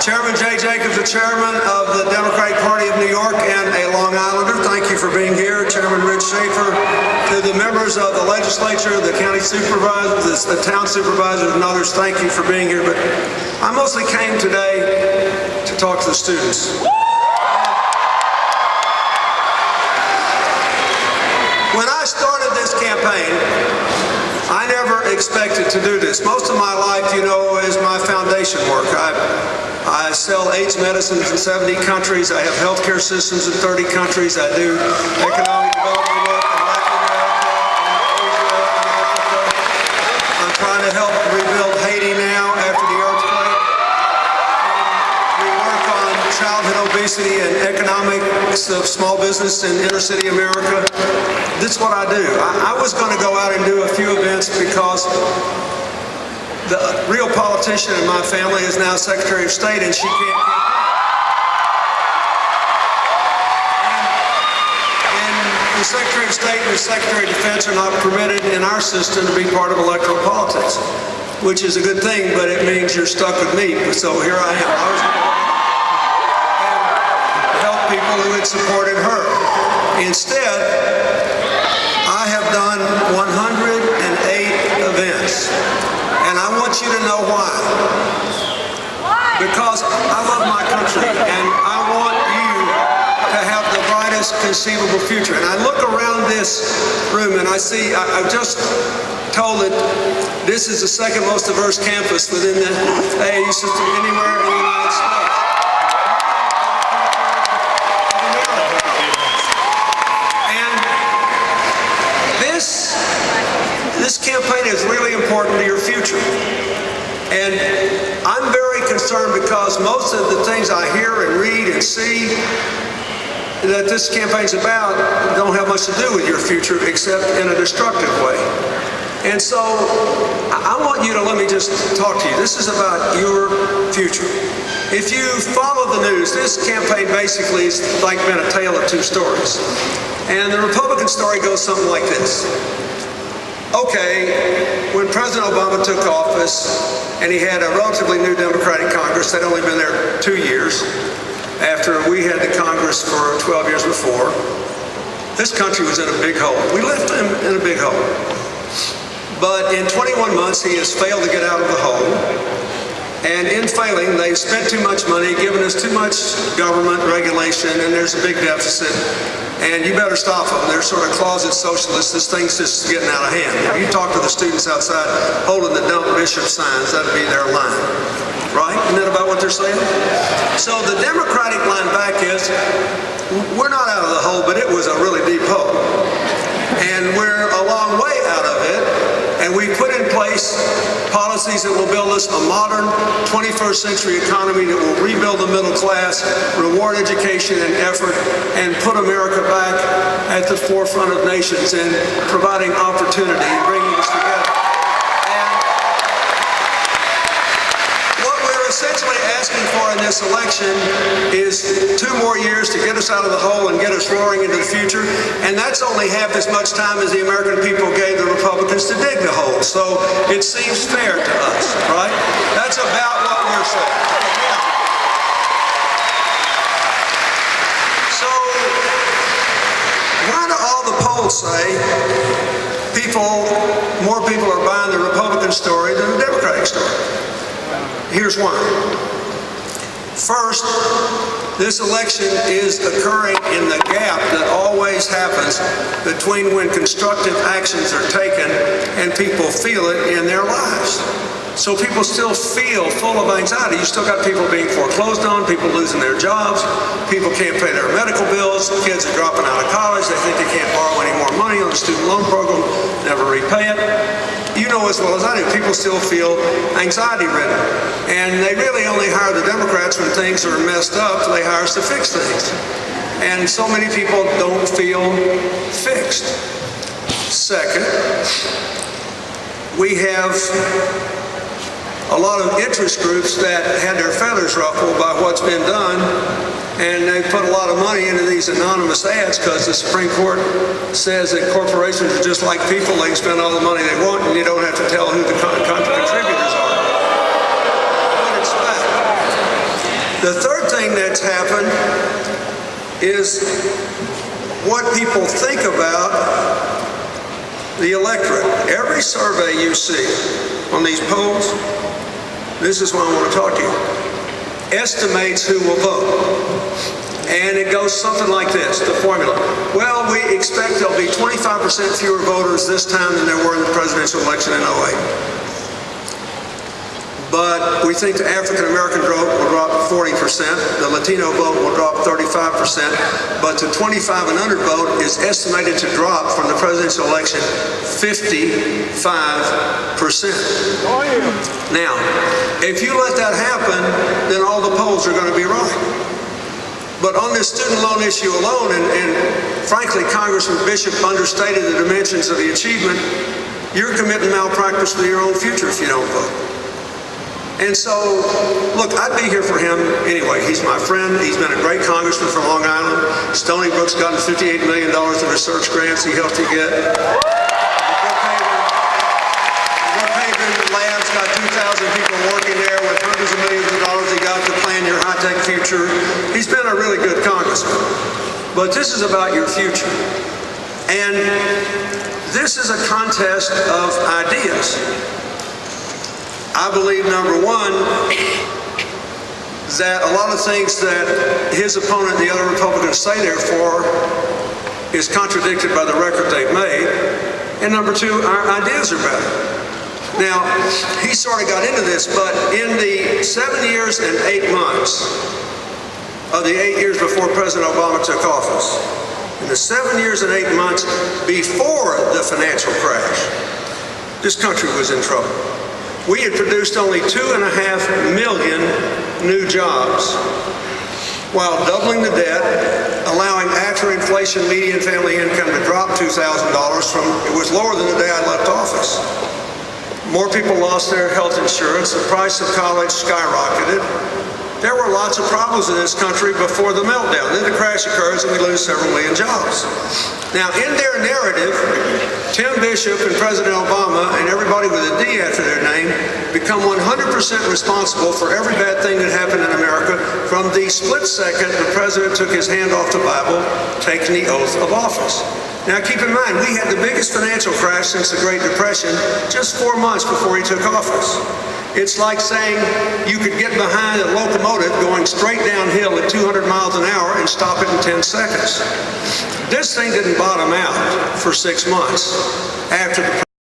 Chairman Jay Jacobs, the chairman of the Democratic Party of New York and a Long Islander, thank you for being here. Chairman Rich Schaefer, to the members of the legislature, the county supervisors, the town supervisors, and others, thank you for being here. But I mostly came today to talk to the students. When I started this campaign, I never expected to do this. Most of my life, you know, is my foundation work. I sell AIDS medicines in 70 countries. I have healthcare systems in 30 countries. I do economic development work in Latin America, in Asia, in Africa. I'm trying to help rebuild Haiti now after the earthquake. We work on childhood obesity and economics of small business in inner city America. This is what I do. I was going to go out and do a few events because the real politician in my family is now Secretary of State, and she can't campaign. And the Secretary of State and the Secretary of Defense are not permitted in our system to be part of electoral politics, which is a good thing, but it means you're stuck with me. So here I am. I was going to help people who had supported her. Instead, I have done 108 events. And I want you to know why. Because I love my country and I want you to have the brightest conceivable future. And I look around this room and I see, I've just told that this is the second most diverse campus within the AAU system anywhere in the United States. This campaign is really important to your future. And I'm very concerned because most of the things I hear and read and see that this campaign's about don't have much to do with your future except in a destructive way. And so I want you to let me just talk to you. This is about your future. If you follow the news, this campaign basically is like been a tale of two stories. And the Republican story goes something like this. Okay, when President Obama took office and he had a relatively new Democratic Congress, they'd only been there 2 years after we had the Congress for 12 years before, this country was in a big hole. We left him in a big hole. But in 21 months, he has failed to get out of the hole. And in failing, they've spent too much money, given us too much government regulation, and there's a big deficit. And you better stop them. They're sort of closet socialists. This thing's just getting out of hand. If you talk to the students outside holding the dump bishop signs, that'd be their line. Right? Isn't that about what they're saying? So the Democratic line back is, we're not out of the hole, but it was a really deep hole. And we're a long way out of it. And we put in place policies that will build us a modern 21st century economy that will rebuild the middle class, reward education and effort, and put America back at the forefront of nations in providing opportunity and bringing us together. And what we're essentially asking for in this election is 2 more years to get us out of the hole and get us roaring into the future. And that's only half as much time as the American people gave the Republicans to dig the hole. So it seems fair to us, right? That's about what we're saying. Yeah. So why do all the polls say more people are buying the Republican story than the Democratic story? Here's why. First, this election is occurring in the gap that always happens between when constructive actions are taken and people feel it in their lives. So people still feel full of anxiety. You still got people being foreclosed on, people losing their jobs, people can't pay their medical bills, kids are dropping out of college, they think they can't borrow any more money on the student loan program, never repay it. You know as well as I do, people still feel anxiety-ridden. And they really only hire the Democrats when things are messed up. They hire us to fix things. And so many people don't feel fixed. Second, we have a lot of interest groups that had their feathers ruffled by what's been done, and they put a lot of money into these anonymous ads because the Supreme Court says that corporations are just like people. They can spend all the money they want and you don't have to tell who the contributors are. But it's fact. The third thing that's happened is what people think about the electorate. Every survey you see on these polls, this is why I want to talk to you, estimates who will vote. And it goes something like this, the formula. Well, we expect there'll be 25% fewer voters this time than there were in the presidential election in 08. But we think the African-American vote will drop 40%, the Latino vote will drop 35%, but the 25 and under vote is estimated to drop from the presidential election 55%. Now, if you let that happen, then all the polls are going to be right. But on this student loan issue alone, and frankly, Congressman Bishop understated the dimensions of the achievement, you're committing malpractice for your own future if you don't vote. And so, look, I'd be here for him anyway. He's my friend. He's been a great congressman for Long Island. Stony Brook's gotten $58 million in research grants he helped you get. The lab's got 2,000 people working there with hundreds of millions of dollars he got to plan your high-tech future. He's been a really good congressman. But this is about your future. And this is a contest of ideas. I believe, number one, that a lot of things that his opponent and the other Republicans say they're for is contradicted by the record they've made. And number two, our ideas are better. Now, he sort of got into this, but in the 7 years and 8 months of the 8 years before President Obama took office, in the 7 years and 8 months before the financial crash, this country was in trouble. We had produced only 2.5 million new jobs while doubling the debt, allowing after inflation median family income to drop $2,000 from, it was lower than the day I left office. More people lost their health insurance, the price of college skyrocketed. There were lots of problems in this country before the meltdown. Then the crash occurs and we lose several million jobs. Now, in their narrative, Tim Bishop and President Obama and everybody with a D after their name become 100% responsible for every bad thing that happened in America from the split second the president took his hand off the Bible, taking the oath of office. Now, keep in mind, we had the biggest financial crash since the Great Depression just 4 months before he took office. It's like saying you could get behind a locomotive going straight downhill at 200 miles an hour and stop it in 10 seconds. This thing didn't bottom out for 6 months after the